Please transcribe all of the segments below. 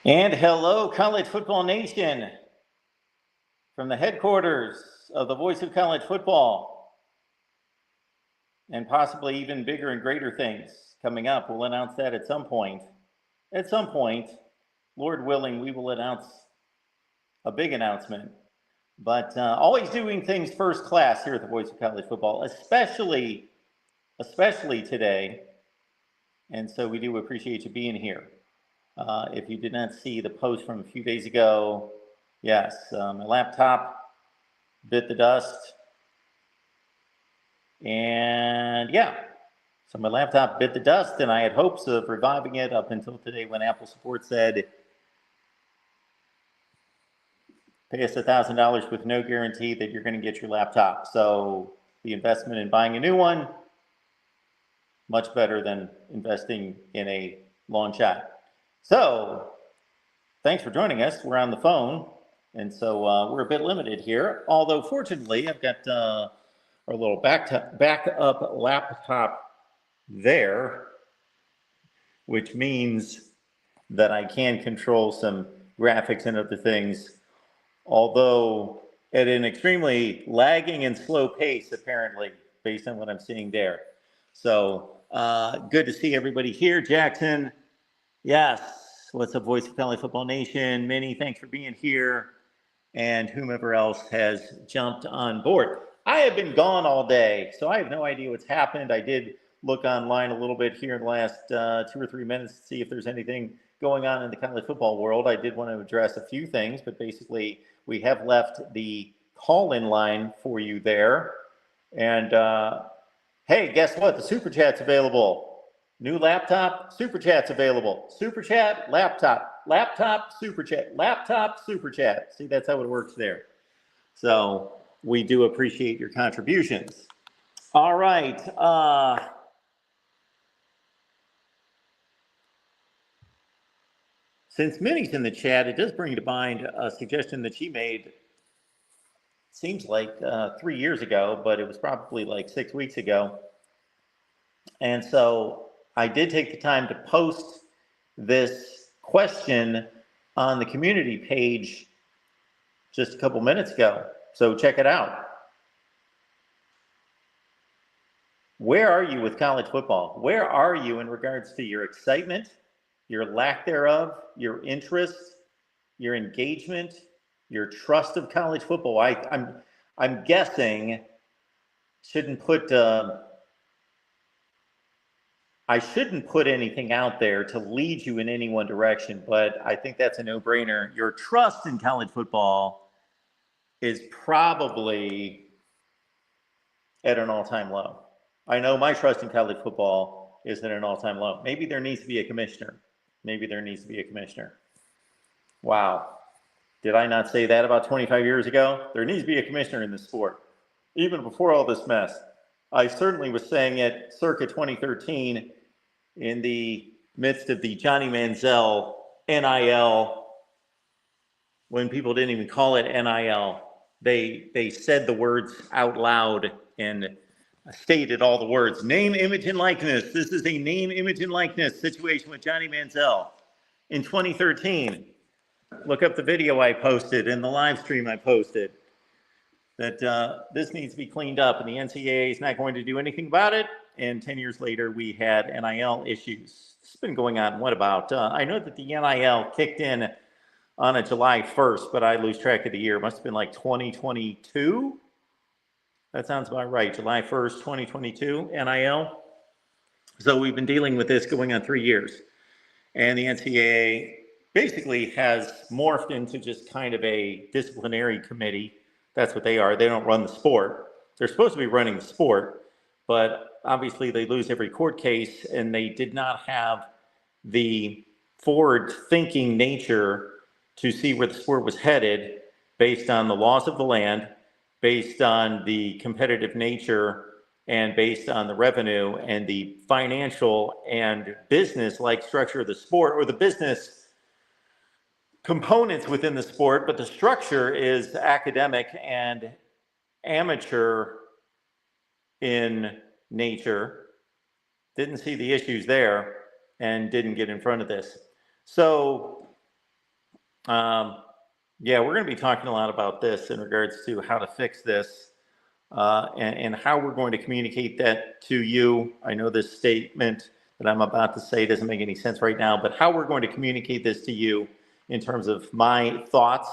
And hello, College Football Nation, from the headquarters of the Voice of College Football, and possibly even bigger and greater things coming up. We'll announce that at some point. At some point, Lord willing, we will announce a big announcement. But always doing things first class here at the Voice of College Football, especially today. And so we do appreciate you being here. If you did not see the post from a few days ago, yes, my laptop bit the dust. And yeah, so my laptop bit the dust, and I had hopes of reviving it up until today when Apple support said, pay us $1,000 with no guarantee that you're going to get your laptop. So the investment in buying a new one, much better than investing in a long shot. So thanks for joining us. We're on the phone, and so we're a bit limited here. Although fortunately, I've got our little backup laptop there, which means that I can control some graphics and other things, although at an extremely lagging and slow pace, apparently, based on what I'm seeing there. So good to see everybody here. Jackson, yes. What's up, Voice of College Football Nation? Minnie, thanks for being here. And whomever else has jumped on board. I have been gone all day, so I have no idea what's happened. I did look online a little bit here in the last 2 or 3 minutes to see if there's anything going on in the college football world. I did want to address a few things, but basically we have left the call-in line for you there. And hey, guess what? The Super Chat's available. New laptop, Super Chat's available. Super Chat, laptop, Super Chat, laptop, Super Chat. See, that's how it works there. So we do appreciate your contributions. All right. Since Minnie's in the chat, it does bring to mind a suggestion that she made, seems like 3 years ago, but it was probably like 6 weeks ago. And so I did take the time to post this question on the community page just a couple minutes ago. So check it out. Where are you with college football? Where are you in regards to your excitement, your lack thereof, your interest, your engagement, your trust of college football? I'm guessing I shouldn't put anything out there to lead you in any one direction, but I think that's a no-brainer. Your trust in college football is probably at an all-time low. I know my trust in college football is at an all-time low. Maybe there needs to be a commissioner. Wow. Did I not say that about 25 years ago? There needs to be a commissioner in this sport. Even before all this mess. I certainly was saying it circa 2013 in the midst of the Johnny Manziel NIL, when people didn't even call it NIL. They said the words out loud and stated all the words. Name, image, and likeness. This is a name, image, and likeness situation with Johnny Manziel. In 2013, look up the video I posted and the live stream I posted, that this needs to be cleaned up, and the NCAA is not going to do anything about it. And 10 years later, we had NIL issues. It's been going on, what about? I know that the NIL kicked in on a July 1st, but I lose track of the year. It must have been like 2022. That sounds about right. July 1st, 2022, NIL. So we've been dealing with this going on 3 years. And the NCAA basically has morphed into just kind of a disciplinary committee. That's what they are. They don't run the sport. They're supposed to be running the sport, but obviously they lose every court case, and they did not have the forward-thinking nature to see where the sport was headed based on the laws of the land, based on the competitive nature, and based on the revenue and the financial and business-like structure of the sport, or the business components within the sport, but the structure is academic and amateur in nature. Didn't see the issues there and didn't get in front of this. So Yeah, we're going to be talking a lot about this in regards to how to fix this and how we're going to communicate that to you. I know this statement that I'm about to say doesn't make any sense right now, but how we're going to communicate this to you in terms of my thoughts,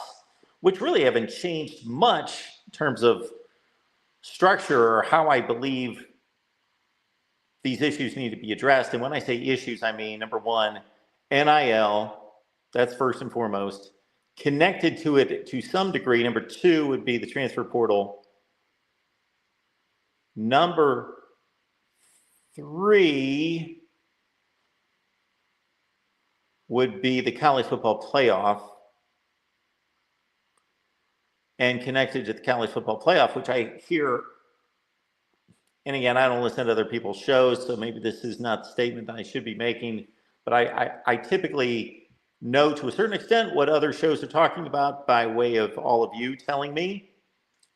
which really haven't changed much in terms of structure or how I believe these issues need to be addressed. And when I say issues, I mean, number one, NIL, that's first and foremost. Connected to it to some degree, number two would be the transfer portal. Number three would be the college football playoff. And connected to the college football playoff, which I hear, and again, I don't listen to other people's shows, so maybe this is not the statement that I should be making, but I typically know to a certain extent what other shows are talking about by way of all of you telling me,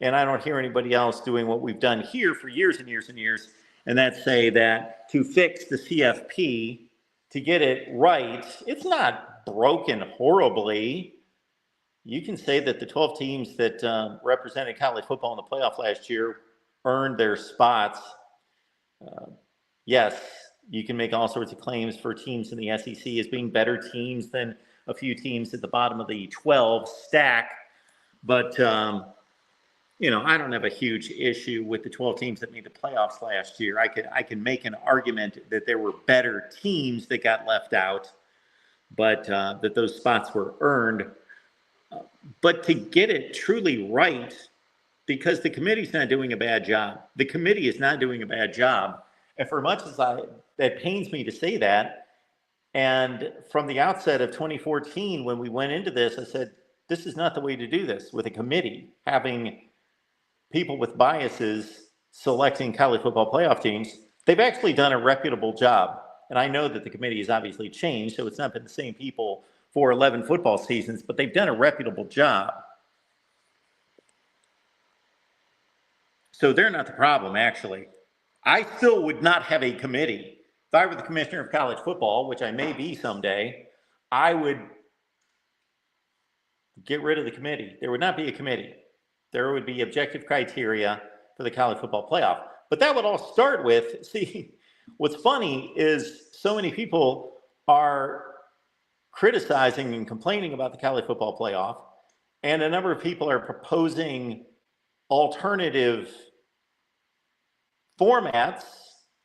and I don't hear anybody else doing what we've done here for years and years and years, and that's say that to fix the CFP, to get it right, it's not broken horribly. You can say that the 12 teams that represented college football in the playoff last year earned their spots. Yes, you can make all sorts of claims for teams in the SEC as being better teams than a few teams at the bottom of the 12 stack. But, you know, I don't have a huge issue with the 12 teams that made the playoffs last year. I can make an argument that there were better teams that got left out, but that those spots were earned. But to get it truly right, because the committee's not doing a bad job. The committee is not doing a bad job. And for much as that pains me to say that, and from the outset of 2014, when we went into this, I said, this is not the way to do this with a committee, having people with biases selecting college football playoff teams. They've actually done a reputable job. And I know that the committee has obviously changed, so it's not been the same people for 11 football seasons, but they've done a reputable job. So they're not the problem, actually. I still would not have a committee. If I were the commissioner of college football, which I may be someday, I would get rid of the committee. There would not be a committee. There would be objective criteria for the college football playoff. But that would all start with, see, what's funny is so many people are criticizing and complaining about the college football playoff, and a number of people are proposing alternative formats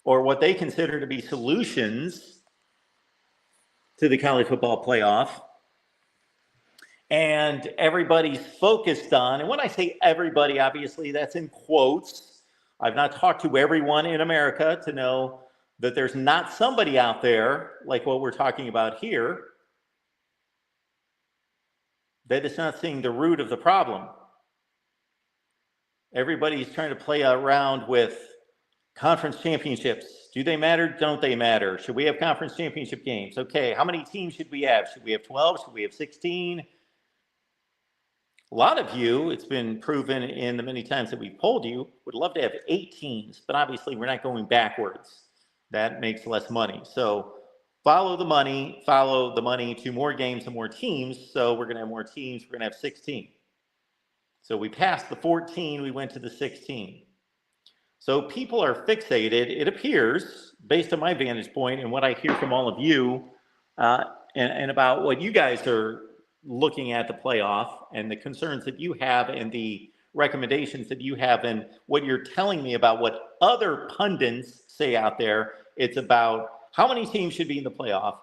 or what they consider to be solutions to the college football playoff. And everybody's focused on, and when I say everybody, obviously that's in quotes. I've not talked to everyone in America to know that there's not somebody out there like what we're talking about here that is not seeing the root of the problem. Everybody's trying to play around with conference championships. Do they matter? Don't they matter? Should we have conference championship games? Okay, how many teams should we have? Should we have 12? Should we have 16? A lot of you, it's been proven in the many times that we've polled you, would love to have 8 teams, but obviously we're not going backwards. That makes less money. So follow the money to more games and more teams. So we're going to have more teams. We're going to have 16. So we passed the 14, we went to the 16. So people are fixated, it appears, based on my vantage point and what I hear from all of you, and about what you guys are looking at the playoff and the concerns that you have and the recommendations that you have and what you're telling me about what other pundits say out there. It's about how many teams should be in the playoff.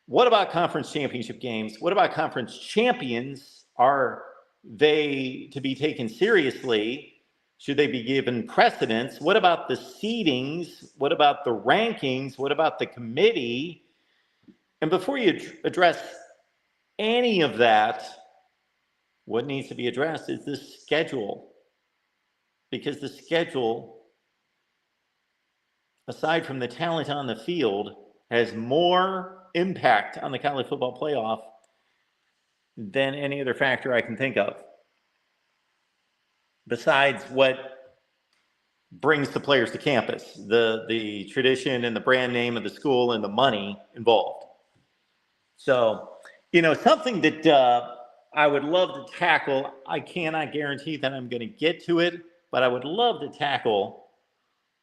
What about conference championship games? What about conference champions? Are they to be taken seriously? Should they be given precedence? What about the seedings? What about the rankings? What about the committee? And before you address any of that, what needs to be addressed is the schedule. Because the schedule, aside from the talent on the field, has more impact on the college football playoff than any other factor I can think of, besides what brings the players to campus, the tradition and the brand name of the school and the money involved. So Something that I would love to tackle. I cannot guarantee that I'm going to get to it, but I would love to tackle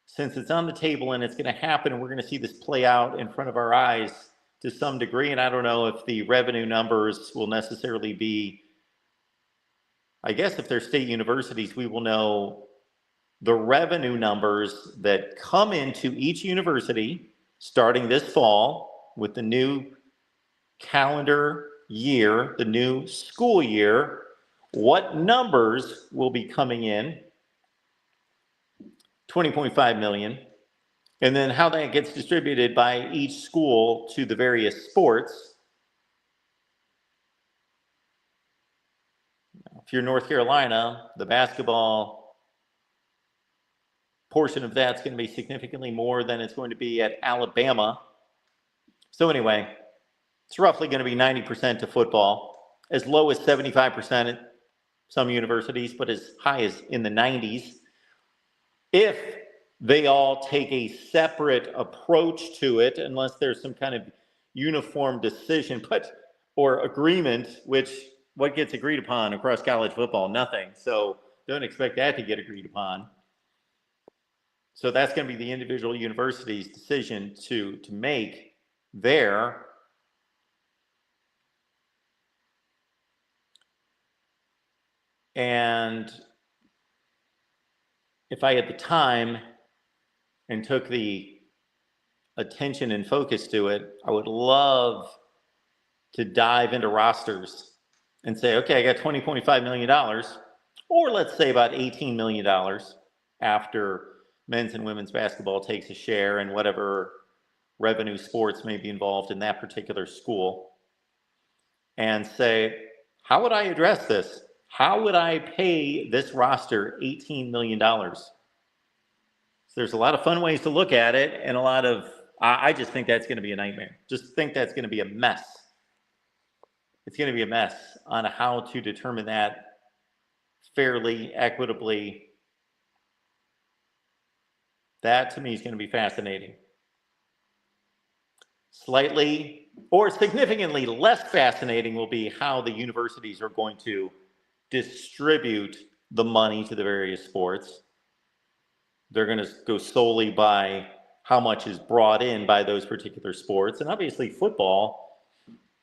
since it's on the table and it's going to happen and we're going to see this play out in front of our eyes to some degree. And I don't know if the revenue numbers will necessarily be, I guess if they're state universities, we will know the revenue numbers that come into each university starting this fall with the new calendar year, the new school year, what numbers will be coming in, 20.5 million, and then how that gets distributed by each school to the various sports. If you're North Carolina, the basketball portion of that's going to be significantly more than it's going to be at Alabama. So anyway, it's roughly going to be 90% to football, as low as 75% at some universities, but as high as in the 90s. If they all take a separate approach to it, unless there's some kind of uniform decision or agreement, which what gets agreed upon across college football? Nothing. So don't expect that to get agreed upon. So that's going to be the individual university's decision to make there. And if I had the time and took the attention and focus to it, I would love to dive into rosters and say, okay, I got $20.5 million, or let's say about $18 million after men's and women's basketball takes a share and whatever revenue sports may be involved in that particular school, and say, how would I address this? How would I pay this roster $18 million? So there's a lot of fun ways to look at it, and I just think that's going to be a nightmare. Just think that's going to be a mess. It's going to be a mess on how to determine that fairly, equitably. That to me is going to be fascinating. Slightly or significantly less fascinating will be how the universities are going to distribute the money to the various sports. They're going to go solely by how much is brought in by those particular sports. And obviously football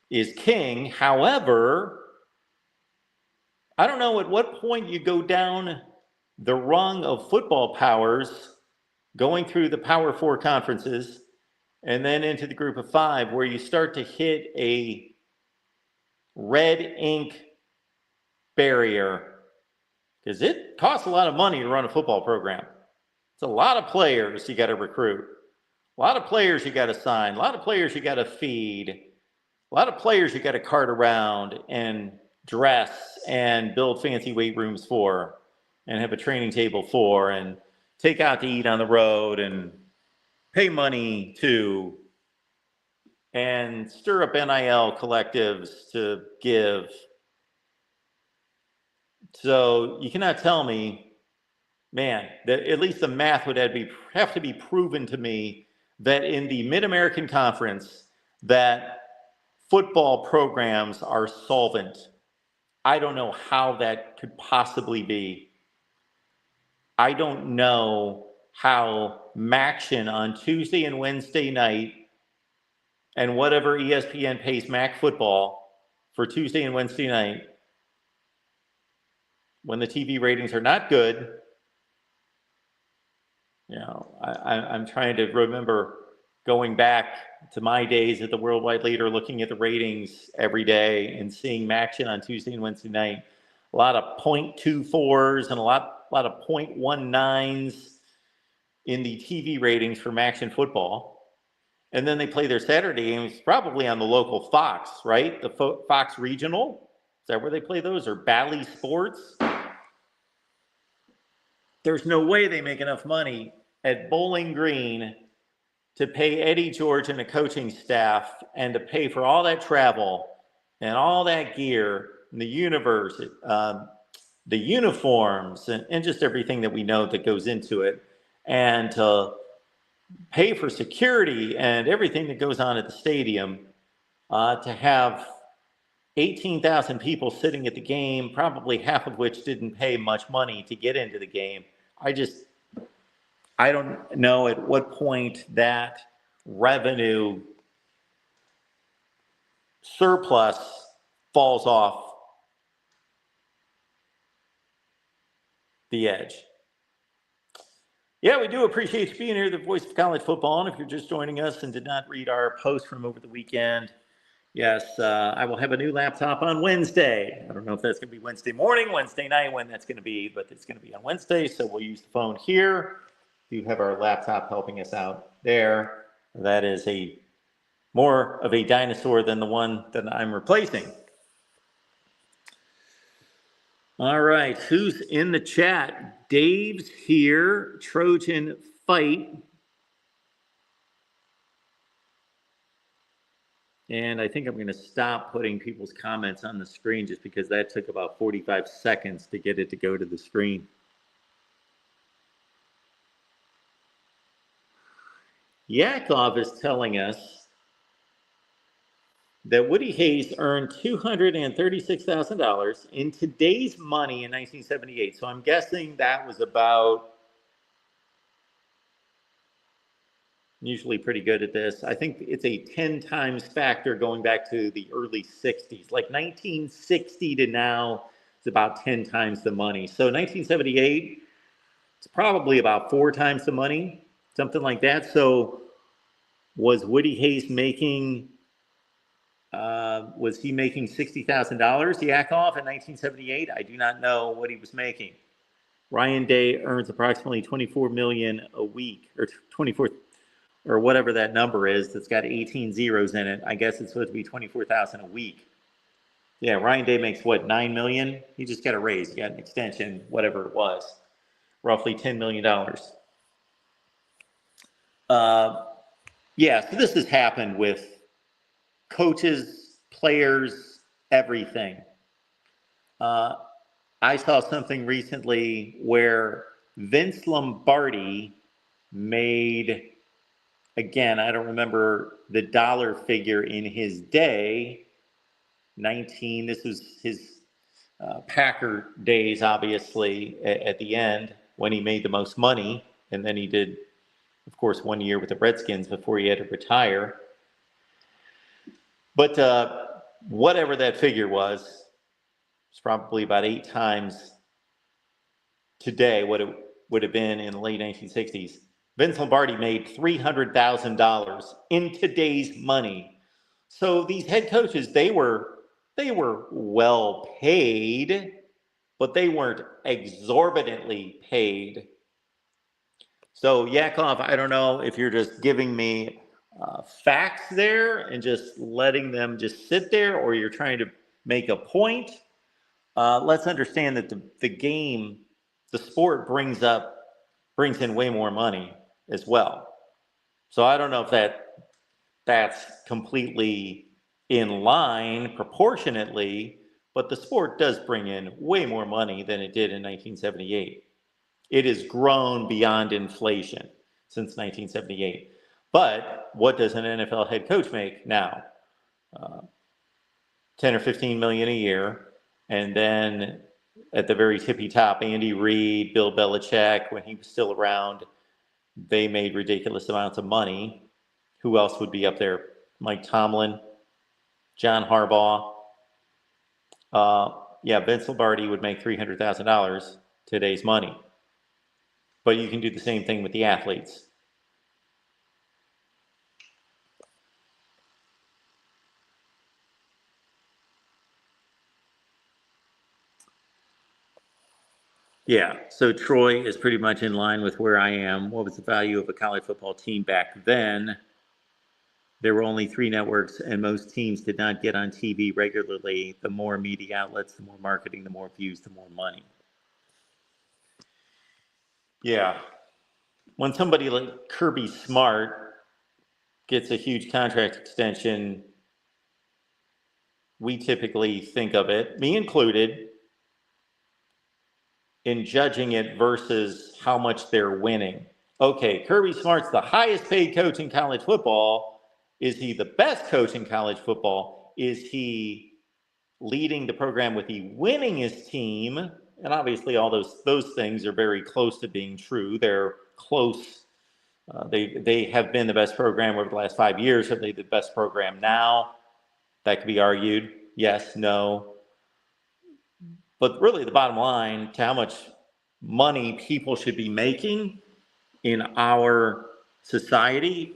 is king. However, I don't know at what point you go down the rung of football powers, going through the Power Four conferences and then into the group of five, where you start to hit a red ink barrier, because it costs a lot of money to run a football program. It's a lot of players you got to recruit, a lot of players you got to sign, a lot of players you got to feed, a lot of players you got to cart around and dress and build fancy weight rooms for and have a training table for and take out to eat on the road and pay money to and stir up NIL collectives to give. So you cannot tell me, man, that at least the math would have to be proven to me that in the Mid-American Conference that football programs are solvent. I don't know how that could possibly be. I don't know how MACtion on Tuesday and Wednesday night and whatever ESPN pays MAC football for Tuesday and Wednesday night, when the TV ratings are not good. I'm trying to remember going back to my days at the Worldwide Leader, looking at the ratings every day and seeing MACtion on Tuesday and Wednesday night. A lot of 0.24s and a lot of 0.19s in the TV ratings for MACtion football. And then they play their Saturday games probably on the local Fox, right? The Fox Regional. Is that where they play those? Or Bally Sports? There's no way they make enough money at Bowling Green to pay Eddie George and the coaching staff and to pay for all that travel and all that gear and the uniforms and just everything that we know that goes into it, and to pay for security and everything that goes on at the stadium, to have 18,000 people sitting at the game, probably half of which didn't pay much money to get into the game. I don't know at what point that revenue surplus falls off the edge. Yeah, we do appreciate you being here, the voice of college football. And if you're just joining us and did not read our post from over the weekend, yes, I will have a new laptop on Wednesday. I don't know if that's going to be Wednesday morning, Wednesday night, when that's going to be, but it's going to be on Wednesday. So we'll use the phone here. We do have our laptop helping us out there. That is more of a dinosaur than the one that I'm replacing. All right, who's in the chat? Dave's here, Trojan Fight. And I think I'm going to stop putting people's comments on the screen just because that took about 45 seconds to get it to go to the screen. Yakov is telling us that Woody Hayes earned $236,000 in today's money in 1978. So I'm guessing that was about, usually pretty good at this, I think it's a 10 times factor going back to the early 60s. Like 1960 to now, it's about 10 times the money. So 1978, it's probably about 4 times the money, something like that. So was Woody Hayes making... was he making $60,000, Yakov, in 1978? I do not know what he was making. Ryan Day earns approximately $24 million a week, or 24, or whatever that number is. That's got 18 zeros in it. I guess it's supposed to be $24,000 a week. Yeah, Ryan Day makes what, $9 million? He just got a raise. He got an extension, whatever it was, roughly $10 million. Yeah, so this has happened with coaches, players, everything. I saw something recently where Vince Lombardi made, again, I don't remember the dollar figure in his day, this was his Packer days, obviously, at the end, when he made the most money. And then he did, of course, 1 year with the Redskins before he had to retire. But whatever that figure was, it's probably about 8 times today what it would have been in the late 1960s. Vince Lombardi made $300,000 in today's money. So these head coaches, they were well paid, but they weren't exorbitantly paid. So Yakov, I don't know if you're just giving me facts there and just letting them just sit there, or you're trying to make a point. Let's understand that the game, the sport brings in way more money as well. So I don't know if that's completely in line proportionately, but the sport does bring in way more money than it did in 1978. It has grown beyond inflation since 1978. But what does an NFL head coach make now? 10 or 15 million a year. And then at the very tippy top, Andy Reid, Bill Belichick, when he was still around, they made ridiculous amounts of money. Who else would be up there? Mike Tomlin, John Harbaugh. Vince Lombardi would make $300,000 today's money. But you can do the same thing with the athletes. Yeah, so Troy is pretty much in line with where I am. What was the value of a college football team back then? There were only 3 networks, and most teams did not get on TV regularly. The more media outlets, the more marketing, the more views, the more money. Yeah. When somebody like Kirby Smart gets a huge contract extension, we typically think of it, me included, in judging it versus how much they're winning. Okay, Kirby Smart's the highest paid coach in college football. Is he the best coach in college football? Is he leading the program with the winningest team, and obviously all those things are very close to being true. They're close. They have been the best program over the last 5 years. Are they the best program now? That could be argued. Yes, no. But really the bottom line to how much money people should be making in our society,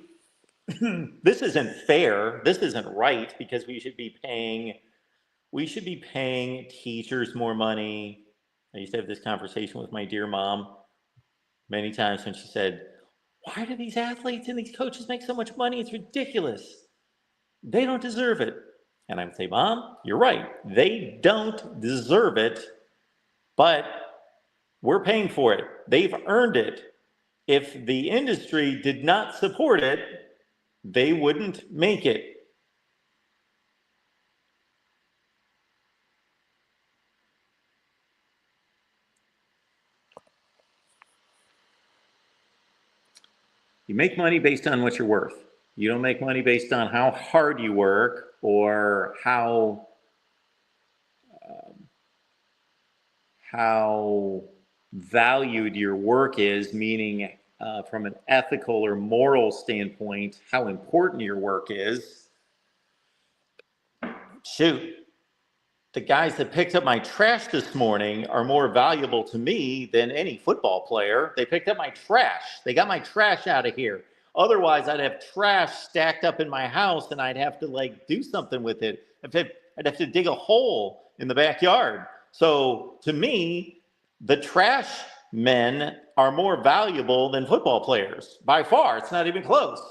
this isn't fair. This isn't right, because we should be paying teachers more money. I used to have this conversation with my dear mom many times when she said, why do these athletes and these coaches make so much money? It's ridiculous. They don't deserve it. And I would say, Mom, you're right. They don't deserve it, but we're paying for it. They've earned it. If the industry did not support it, they wouldn't make it. You make money based on what you're worth. You don't make money based on how hard you work or how valued your work is, meaning from an ethical or moral standpoint, how important your work is. Shoot, the guys that picked up my trash this morning are more valuable to me than any football player. They picked up my trash. They got my trash out of here. Otherwise, I'd have trash stacked up in my house and I'd have to do something with it. I'd have to dig a hole in the backyard. So to me, the trash men are more valuable than football players. By far, it's not even close.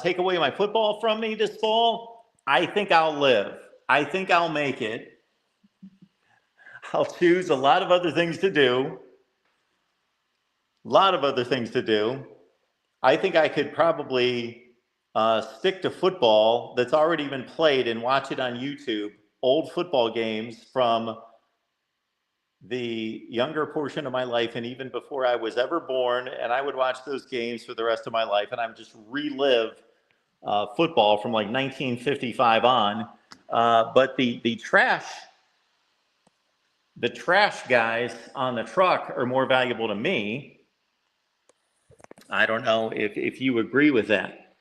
Take away my football from me this fall, I think I'll live. I think I'll make it. I'll choose a lot of other things to do. I think I could probably stick to football that's already been played and watch it on YouTube, old football games from the younger portion of my life and even before I was ever born, and I would watch those games for the rest of my life, and I would just relive football from 1955 on. But the trash guys on the truck are more valuable to me. I don't know if you agree with that.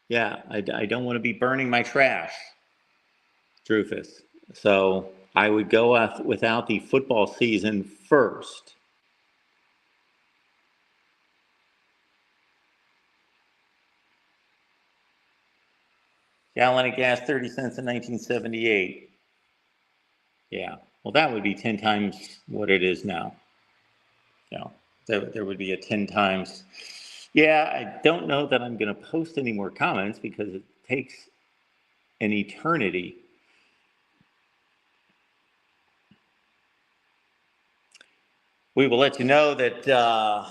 Yeah, I don't want to be burning my trash, Drufus. So I would go without the football season first. Gallon of gas, 30 cents in 1978. Yeah, well, that would be 10 times what it is now. There would be a 10 times. Yeah, I don't know that I'm going to post any more comments because it takes an eternity. We will let you know that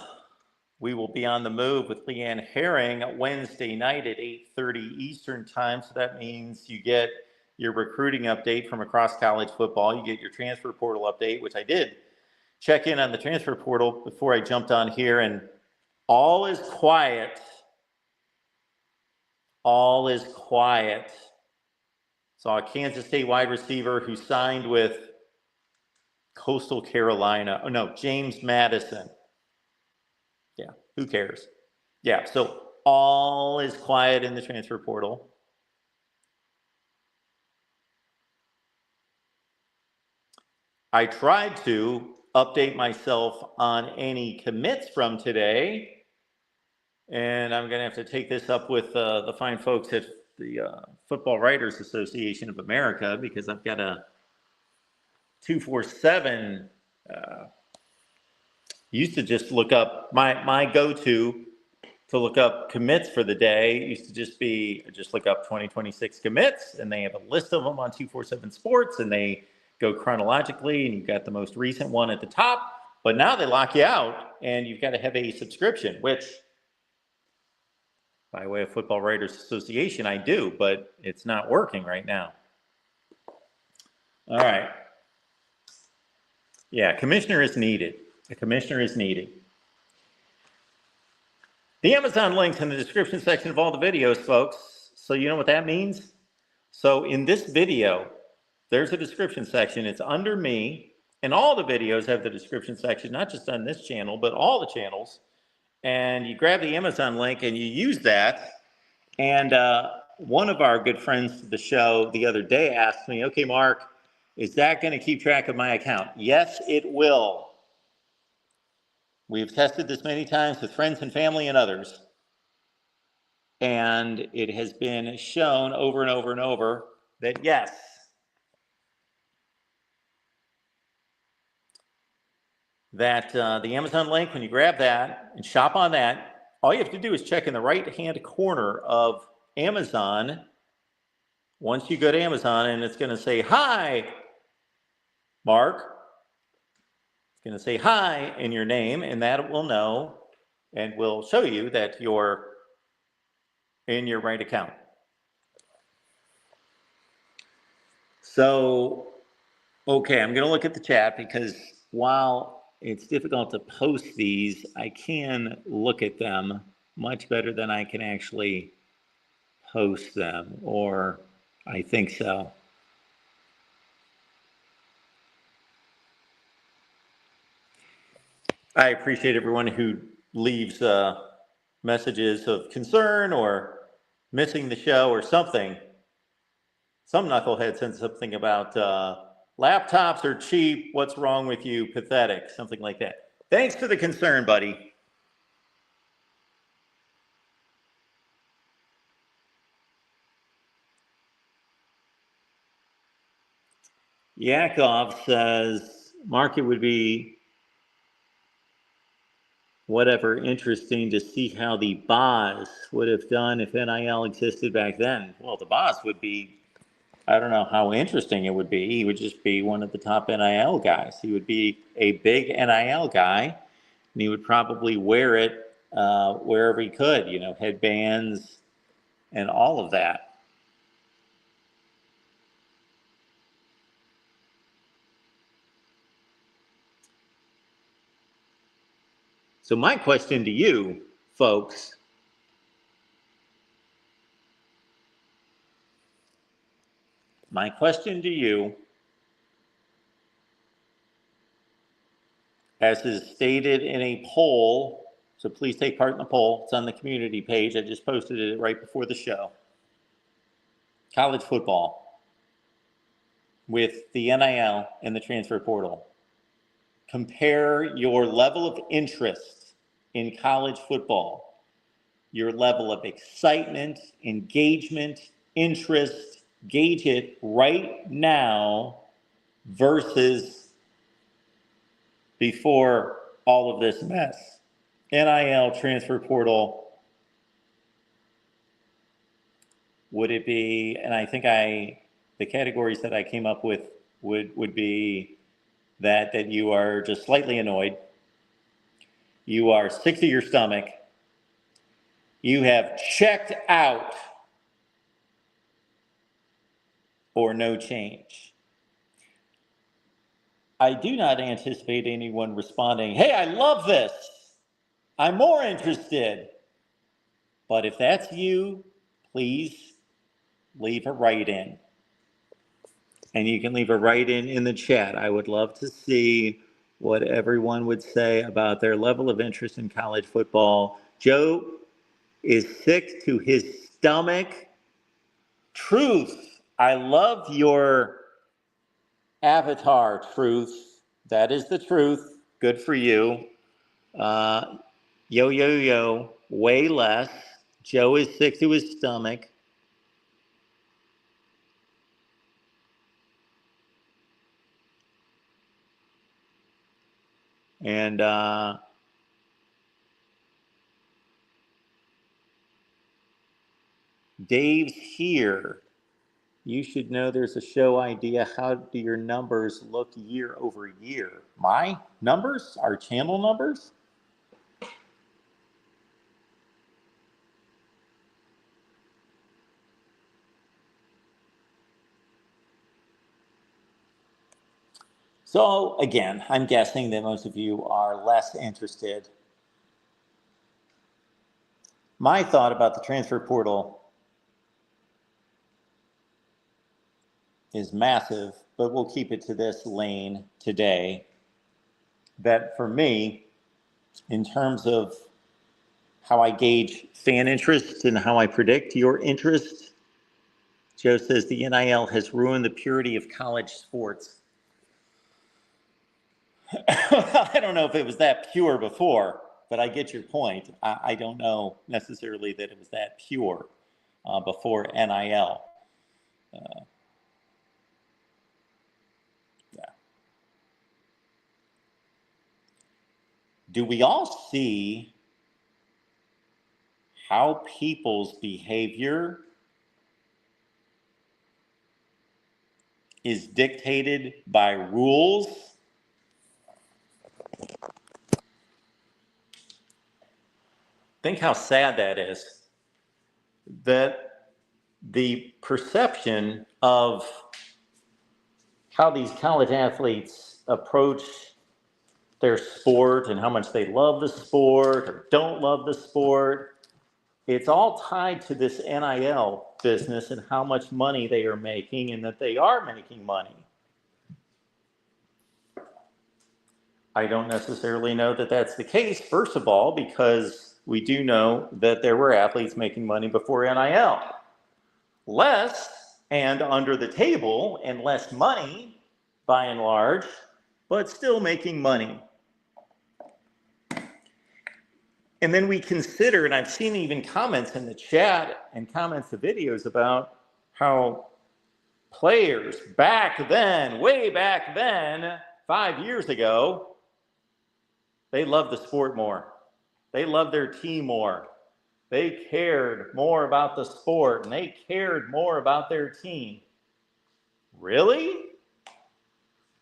we will be on the move with Leanne Herring Wednesday night at 8:30 Eastern time. So that means you get your recruiting update from across college football. You get your transfer portal update, which I did check in on the transfer portal before I jumped on here, and all is quiet. All is quiet. Saw a Kansas State wide receiver who signed with Coastal Carolina. Oh, no, James Madison. Yeah, who cares? Yeah, so all is quiet in the transfer portal. I tried to update myself on any commits from today, and I'm going to have to take this up with the fine folks at the Football Writers Association of America, because I've got a 247 used to just look up my go-to to look up commits for the day used to just be just look up 2026 commits, and they have a list of them on 247 Sports, and they go chronologically, and you've got the most recent one at the top. But now they lock you out, and you've got to have a subscription, which, by way of Football Writers Association, I do, but it's not working right now. All right. Yeah, commissioner is needed. A commissioner is needed. The Amazon links in the description section of all the videos, folks. So you know what that means? So in this video, there's a description section. It's under me, and all the videos have the description section, not just on this channel, but all the channels. And you grab the Amazon link and you use that. And one of our good friends to the show the other day asked me, okay, Mark, is that going to keep track of my account? Yes, it will. We've tested this many times with friends and family and others. And it has been shown over and over and over that yes, that the Amazon link, when you grab that and shop on that, all you have to do is check in the right-hand corner of Amazon. Once you go to Amazon, and it's going to say, hi, Mark. It's going to say hi in your name, and that will know and will show you that you're in your right account. So, okay, I'm going to look at the chat because while it's difficult to post these, I can look at them much better than I can actually post them, or I think so. I appreciate everyone who leaves messages of concern or missing the show or something. Some knucklehead said something about laptops are cheap, what's wrong with you, pathetic, something like that. Thanks for the concern, buddy. Yakov says, Mark, it would be whatever interesting to see how the boss would have done if NIL existed back then. Well, the boss would be, I don't know how interesting it would be. He would just be one of the top NIL guys. He would be a big NIL guy, and he would probably wear it wherever he could, you know, headbands and all of that. So my question to you, folks, as is stated in a poll, so please take part in the poll. It's on the community page. I just posted it right before the show. College football with the NIL and the transfer portal. Compare your level of interest in college football, your level of excitement, engagement, interest, gauge it right now versus before all of this mess. NIL, transfer portal, would it be, and I think the categories that I came up with would be that you are just slightly annoyed, you are sick to your stomach, you have checked out, or no change. I do not anticipate anyone responding, hey, I love this, I'm more interested. But if that's you, please leave a write-in. And you can leave a write-in in the chat. I would love to see what everyone would say about their level of interest in college football. Joe is sick to his stomach. Truth. I love your avatar, Truth. That is the truth. Good for you. Yo, way less. Joe is sick to his stomach. And Dave's here. You should know there's a show idea. How do your numbers look year over year? My numbers? Our channel numbers? So again, I'm guessing that most of you are less interested. My thought about the transfer portal is massive, but we'll keep it to this lane today. That for me, in terms of how I gauge fan interest and how I predict your interest, Joe says the NIL has ruined the purity of college sports. I don't know if it was that pure before, but I get your point. I don't know necessarily that it was that pure before NIL. Yeah. Do we all see how people's behavior is dictated by rules? Think how sad that is. That the perception of how these college athletes approach their sport and how much they love the sport or don't love the sport, it's all tied to this NIL business and how much money they are making and that they are making money. I don't necessarily know that that's the case, first of all, because we do know that there were athletes making money before NIL. Less and under the table and less money, by and large, but still making money. And then we consider, and I've seen even comments in the chat and comments to videos about how players back then, way back then, 5 years ago, they loved the sport more. They loved their team more. They cared more about the sport and they cared more about their team. Really?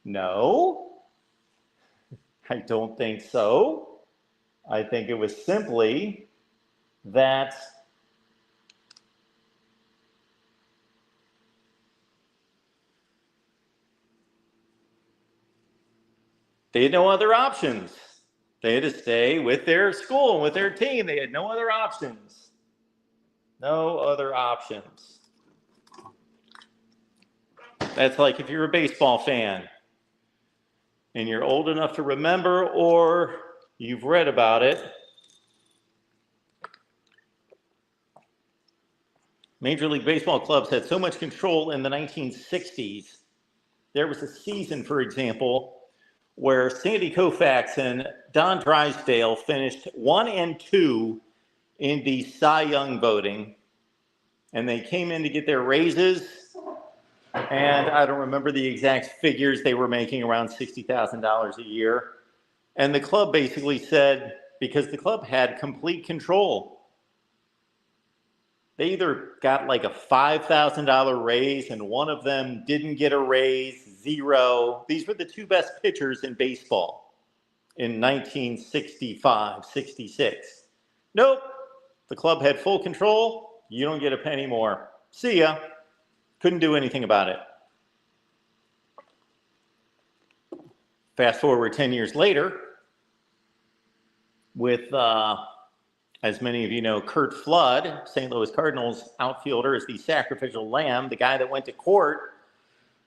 No, I don't think so. I think it was simply that they had no other options. They had to stay with their school and with their team. They had no other options. No other options. That's like if you're a baseball fan and you're old enough to remember or you've read about it. Major League Baseball clubs had so much control in the 1960s. There was a season, for example, where Sandy Koufax and Don Drysdale finished 1 and 2 in the Cy Young voting, and they came in to get their raises, and I don't remember the exact figures. They were making around $60,000 a year, and the club basically said, because the club had complete control, they either got like a $5,000 raise and one of them didn't get a raise, 0. These were the two best pitchers in baseball in 1965, 66. Nope, the club had full control. You don't get a penny more. See ya. Couldn't do anything about it. Fast forward 10 years later with, as many of you know, Curt Flood, St. Louis Cardinals outfielder, is the sacrificial lamb, the guy that went to court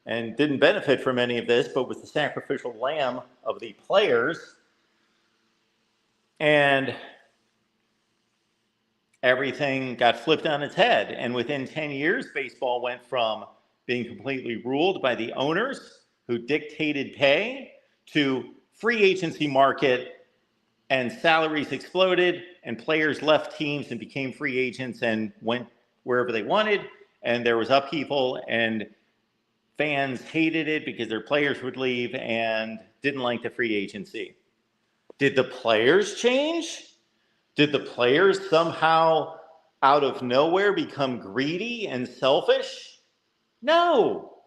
and didn't benefit from any of this, but was the sacrificial lamb of the players. And everything got flipped on its head. And within 10 years, baseball went from being completely ruled by the owners who dictated pay to free agency market, and salaries exploded and players left teams and became free agents and went wherever they wanted. And there was upheaval and fans hated it because their players would leave and didn't like the free agency. Did the players change? Did the players somehow out of nowhere become greedy and selfish? No.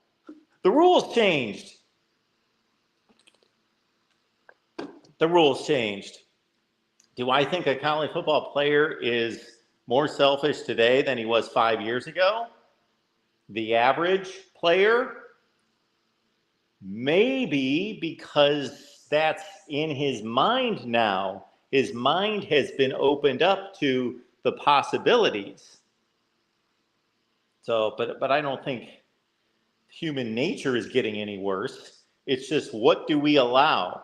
The rules changed. The rules changed. Do I think a college football player is more selfish today than he was 5 years ago? The average player? Maybe, because that's in his mind now. His mind has been opened up to the possibilities. So, but I don't think human nature is getting any worse. It's just, what do we allow?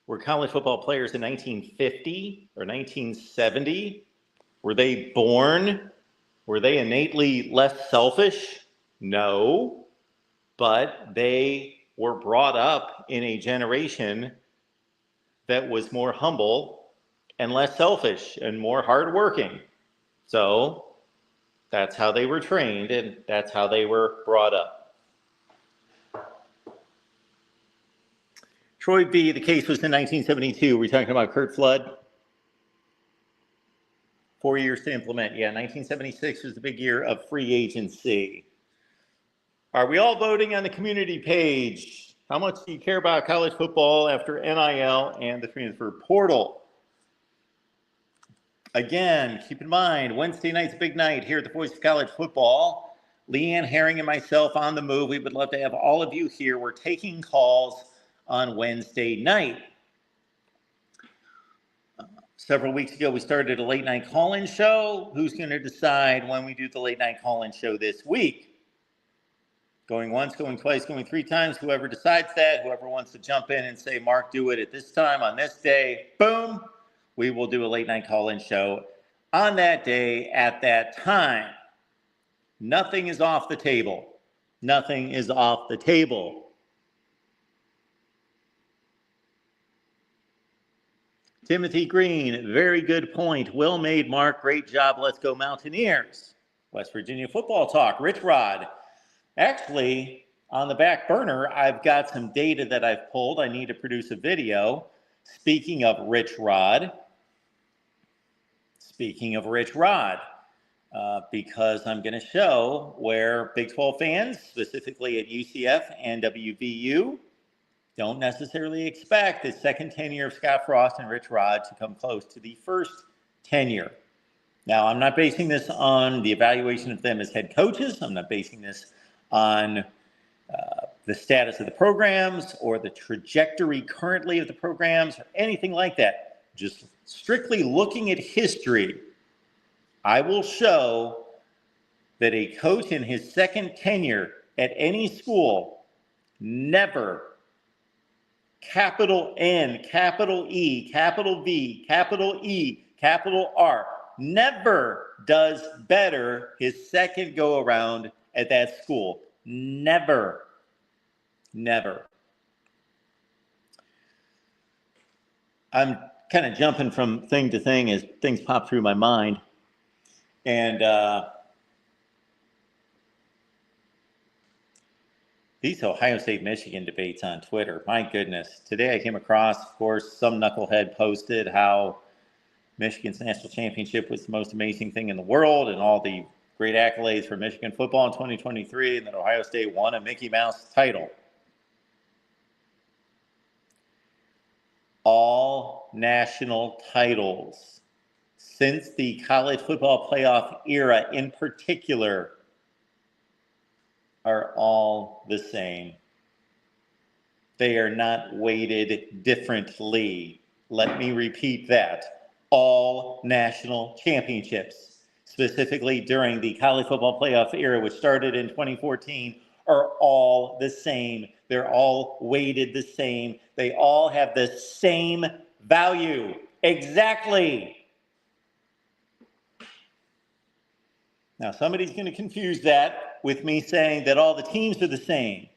Were college football players in 1950 or 1970? Were they born? Were they innately less selfish? No, but they were brought up in a generation that was more humble and less selfish and more hardworking. So that's how they were trained, and that's how they were brought up. Troy B., the case was in 1972. We're talking about Curt Flood. 4 years to implement. Yeah, 1976 was the big year of free agency. Are we all voting on the community page? How much do you care about college football after NIL and the transfer portal? Again, keep in mind, Wednesday night's a big night here at the Voice of College Football. Leanne Herring and myself on the move. We would love to have all of you here. We're taking calls on Wednesday night. Several weeks ago, we started a late night call-in show. Who's going to decide when we do the late night call-in show this week? Going once, going twice, going 3 times. Whoever decides that, whoever wants to jump in and say, Mark, do it at this time on this day, boom, we will do a late night call-in show on that day at that time. Nothing is off the table. Nothing is off the table. Timothy Green, very good point. Well made, Mark. Great job. Let's go Mountaineers. West Virginia football talk. Rich Rod. Actually, on the back burner, I've got some data that I've pulled. I need to produce a video. Speaking of Rich Rod, because I'm going to show where Big 12 fans, specifically at UCF and WVU, don't necessarily expect the second tenure of Scott Frost and Rich Rod to come close to the first tenure. Now, I'm not basing this on the evaluation of them as head coaches. I'm not basing this on the status of the programs or the trajectory currently of the programs or anything like that. Just strictly looking at history, I will show that a coach in his second tenure at any school never, capital N, capital E, capital V, capital E, capital R, never does better his second go around at that school. Never. Never. I'm kind of jumping from thing to thing as things pop through my mind. And these Ohio State-Michigan debates on Twitter, my goodness. Today I came across, of course, some knucklehead posted how Michigan's national championship was the most amazing thing in the world and all the great accolades for Michigan football in 2023, and that Ohio State won a Mickey Mouse title. All national titles since the college football playoff era in particular are all the same. They are not weighted differently. Let me repeat that. All national championships, specifically during the college football playoff era, which started in 2014, are all the same. They're all weighted the same. They all have the same value. Exactly. Now, somebody's going to confuse that with me saying that all the teams are the same.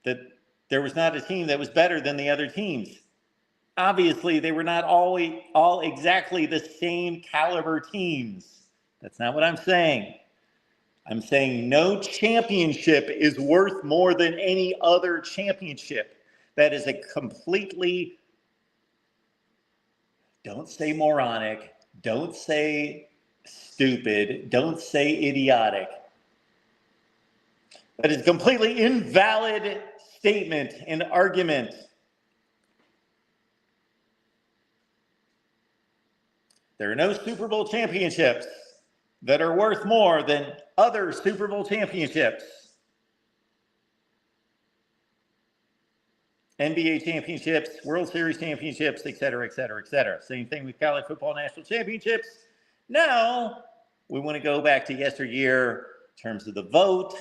That there was not a team that was better than the other teams. Obviously, they were not all exactly the same caliber teams. That's not what I'm saying. I'm saying no championship is worth more than any other championship. That is a completely, don't say moronic, don't say stupid, don't say idiotic. That is a completely invalid statement and argument. There are no Super Bowl championships that are worth more than other Super Bowl championships. NBA championships, World Series championships, et cetera, et cetera, et cetera. Same thing with college football national championships. Now, we want to go back to yesteryear in terms of the vote,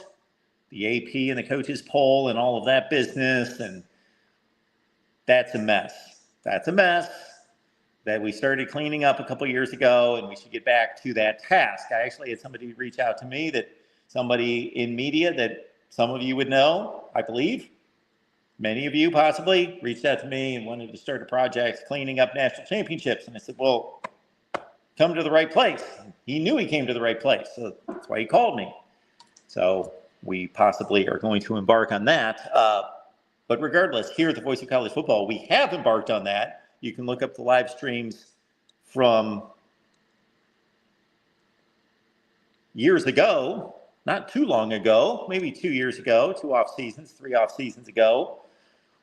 the AP and the coaches poll and all of that business, and that's a mess. That's a mess that we started cleaning up a couple years ago, and we should get back to that task. I actually had somebody reach out to me, that somebody in media that some of you would know, I believe, many of you possibly, reached out to me and wanted to start a project cleaning up national championships. And I said, well, come to the right place. He knew he came to the right place, so that's why he called me. So we possibly are going to embark on that. But regardless, here at the Voice of College Football, we have embarked on that. You can look up the live streams from years ago, not too long ago, maybe 2 years ago, 2 off seasons, 3 off seasons ago.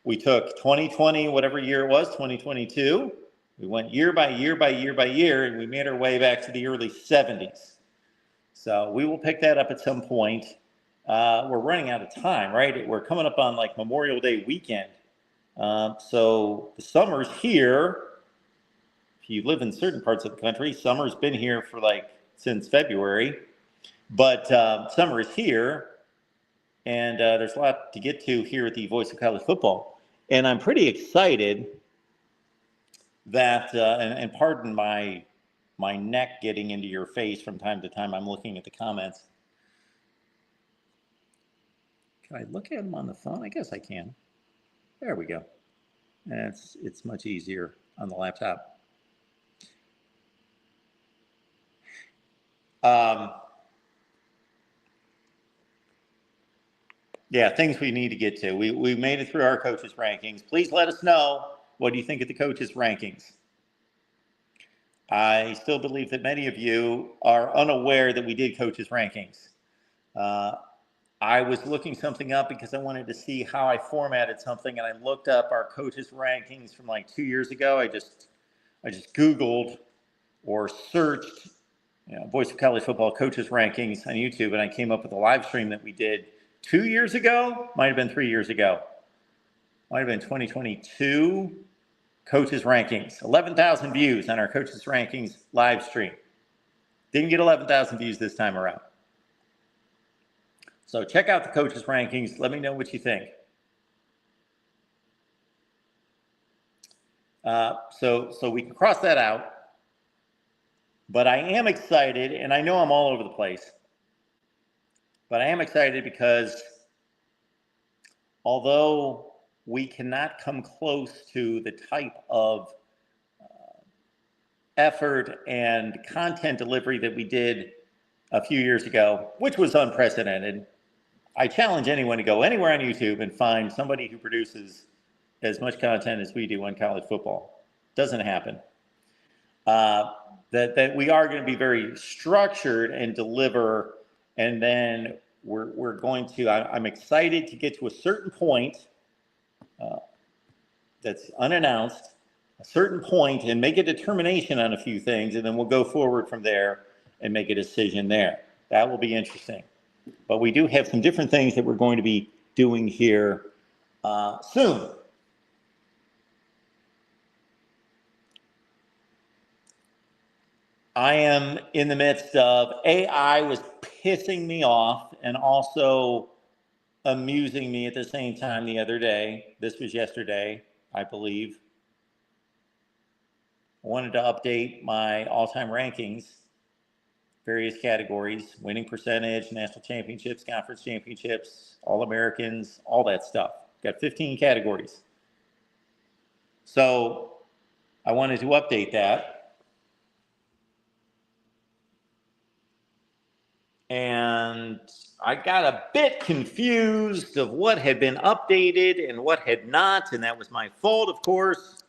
We took 2020, whatever year it was, 2022. We went year by year by year by year, and we made our way back to the early 70s. So we will pick that up at some point. We're running out of time, right? We're coming up on like Memorial Day weekend. So the summer's here. If you live in certain parts of the country, summer's been here for like since February. But summer is here, and there's a lot to get to here at the Voice of College Football. And I'm pretty excited that, and pardon my neck getting into your face from time to time. I'm looking at the comments. Can I look at them on the phone? I guess I can. There we go. And it's much easier on the laptop. Yeah, things we need to get to. We made it through our coaches' rankings. Please let us know, what do you think of the coaches' rankings? I still believe that many of you are unaware that we did coaches' rankings. I was looking something up because I wanted to see how I formatted something, and I looked up our coaches' rankings from like 2 years ago. I just Googled or searched, Voice of College Football coaches' rankings on YouTube, and I came up with a live stream that we did 2 years ago. Might have been 3 years ago. Might have been 2022. Coaches' rankings. 11,000 views on our coaches' rankings live stream. Didn't get 11,000 views this time around. So check out the coaches' rankings. Let me know what you think. So we can cross that out. But I am excited, and I know I'm all over the place, but I am excited because although we cannot come close to the type of effort and content delivery that we did a few years ago, which was unprecedented, I challenge anyone to go anywhere on YouTube and find somebody who produces as much content as we do on college football. Doesn't happen. That we are going to be very structured and deliver, and then we're going to, I'm excited to get to a certain point that's unannounced, a certain point, and make a determination on a few things, and then we'll go forward from there and make a decision there. That will be interesting. But we do have some different things that we're going to be doing here soon. I am in the midst of AI was pissing me off and also amusing me at the same time the other day. This was yesterday, I believe. I wanted to update my all-time rankings, various categories, winning percentage, national championships, conference championships, All-Americans, all that stuff. Got 15 categories. So I wanted to update that. And I got a bit confused of what had been updated and what had not, and that was my fault, of course.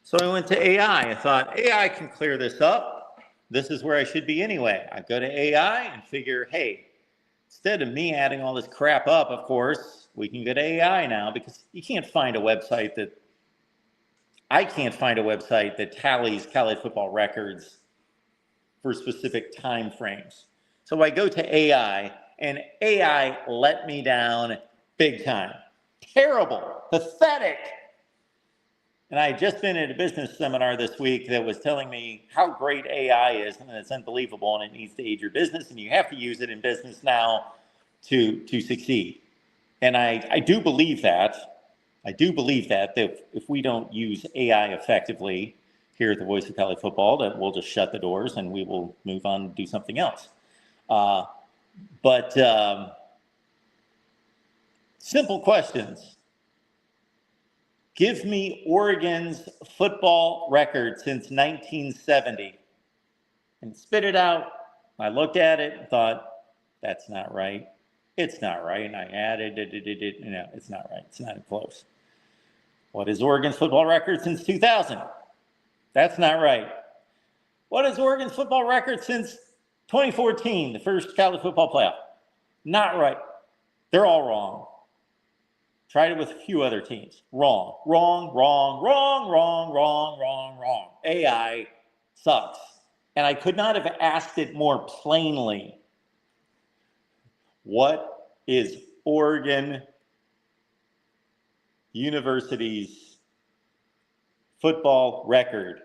So I went to AI. I thought, AI can clear this up. This is where I should be anyway. I go to AI and figure, hey, instead of me adding all this crap up, of course, we can go to AI now, because you can't find a website that, I can't find a website that tallies college football records for specific time frames. So I go to AI, and AI let me down big time. Terrible, pathetic. And I had just been at a business seminar this week that was telling me how great AI is, and it's unbelievable, and it needs to aid your business, and you have to use it in business now to succeed. And I do believe that. I do believe that if we don't use AI effectively here at the Voice of College Football, that we'll just shut the doors and we will move on and do something else. But simple questions. Give me Oregon's football record since 1970 and spit it out. I looked at it and thought, that's not right. It's not right. And I added it. No, it's not right. It's not close. What is Oregon's football record since 2000? That's not right. What is Oregon's football record since 2014, the first college football playoff? Not right. They're all wrong. Tried it with a few other teams. Wrong, wrong, wrong, wrong, wrong, wrong, wrong, wrong. AI sucks. And I could not have asked it more plainly. What is Oregon University's football record,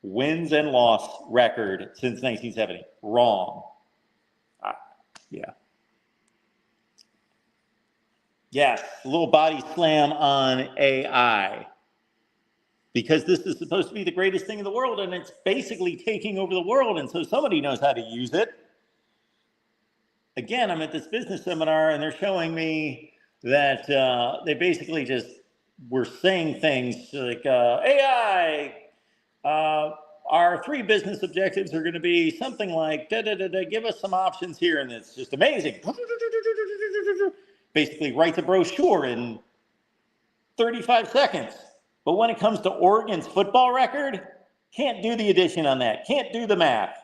wins and loss record since 1970? Wrong. Yeah. Yes, a little body slam on AI. Because this is supposed to be the greatest thing in the world, and it's basically taking over the world, and so somebody knows how to use it. Again, I'm at this business seminar, and they're showing me that they basically just were saying things like, AI, our 3 business objectives are going to be something like, give us some options here, and it's just amazing. Basically writes a brochure in 35 seconds. But when it comes to Oregon's football record, can't do the addition on that, can't do the math.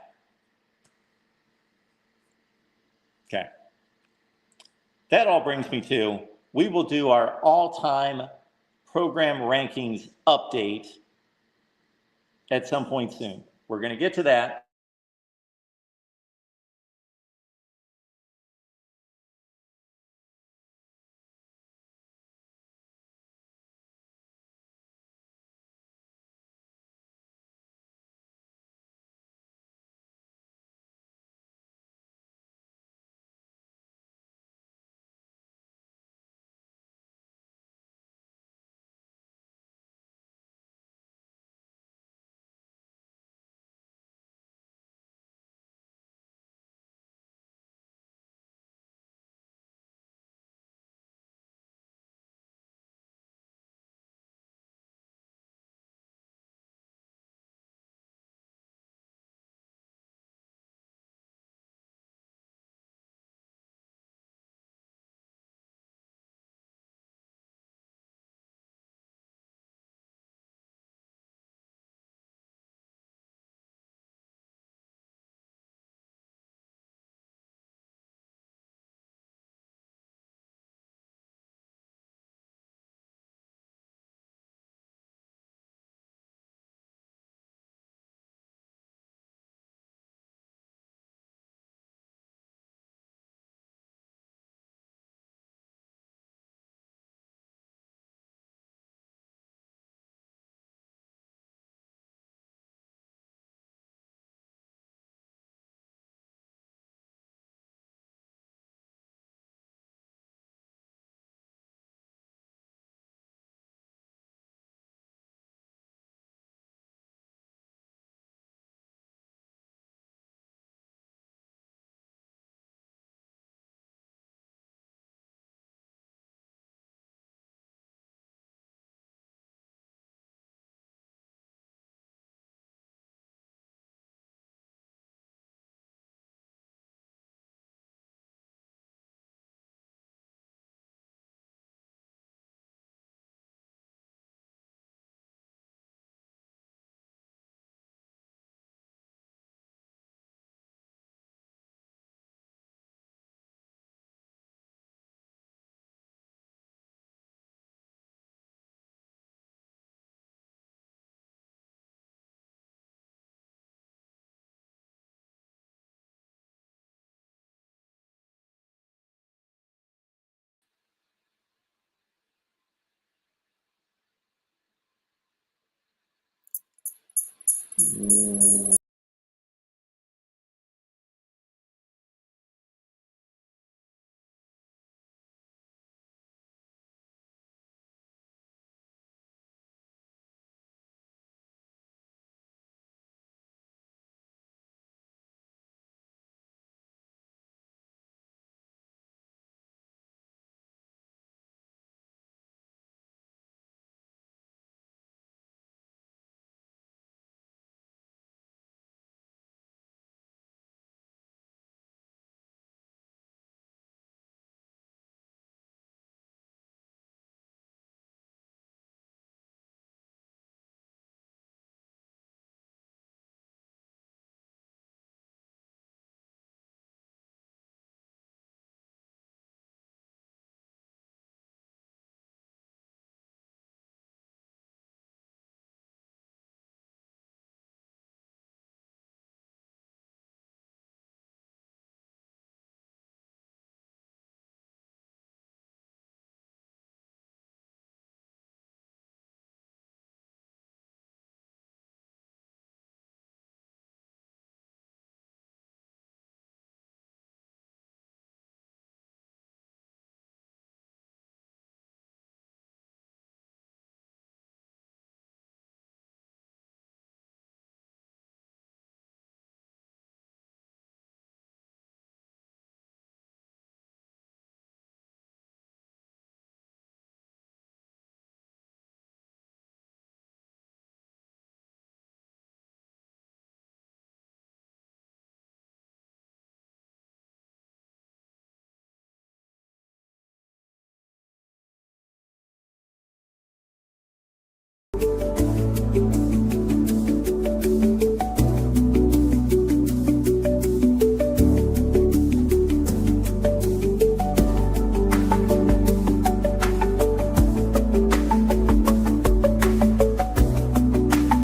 Okay. That all brings me to, we will do our all-time program rankings update at some point soon. We're going to get to that.